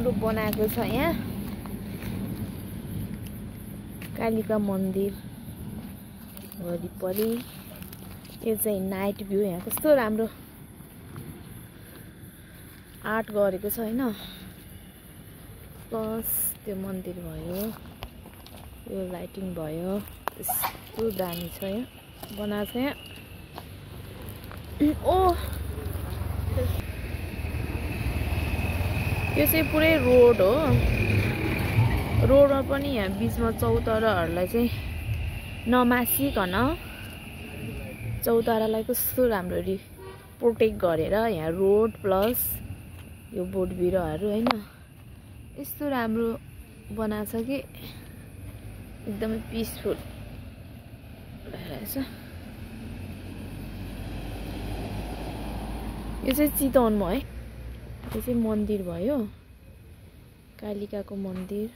राम्रो बनाएको छ यहाँ कालिका मन्दिर वरिपरि। यो चाहिँ नाइट भ्यू। यहाँ कस्तो राम्रो आर्ट गरेको छ हैन। प्लस त्यो मन्दिर भयो, यो लाइटिङ भयो, यस्तो दामी छ यहाँ बनाएको छ यहाँ। ओ यो चाहिँ पुरै रोड हो। रोडमा पनि यहाँ बीचमा चौताराहरूलाई चाहिँ नमासिकन चौतारालाई कस्तो राम्ररी प्रोटेक्ट गरेर यहाँ रोड प्लस यो बोट बिरुवाहरू हैन यस्तो राम्रो बनाएको छ कि एकदमै पिसफुल रहेछ। यो चाहिँ चितवनमा है। यो चाहिँ मन्दिर भयो, कालिकाको मन्दिर।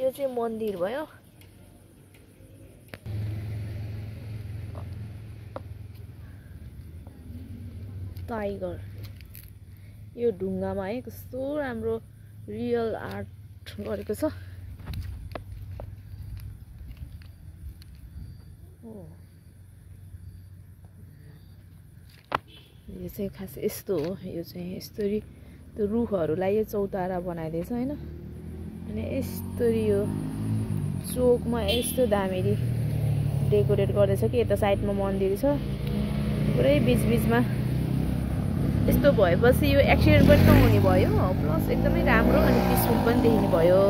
यो चाहिँ मन्दिर भयो। टाइगर यो ढुङ्गामा है कस्तो राम्रो रियल आर्ट गरेको छ। यो चाहिँ खास यस्तो हो। यो चाहिँ यस्तरी त्यो रुखहरूलाई यो चौतारा बनाइदिएछ हैन। अनि यस्तरी यो चोकमा यस्तो दामीरी डेकोरेट गरेछ कि यता साइडमा मन्दिर छ। पुरै बीचमा यस्तो भएपछि यो एक्सिडेन्ट पनि नहुने भयो, प्लस एकदमै राम्रो अनि पिसफुल पनि देखिने भयो।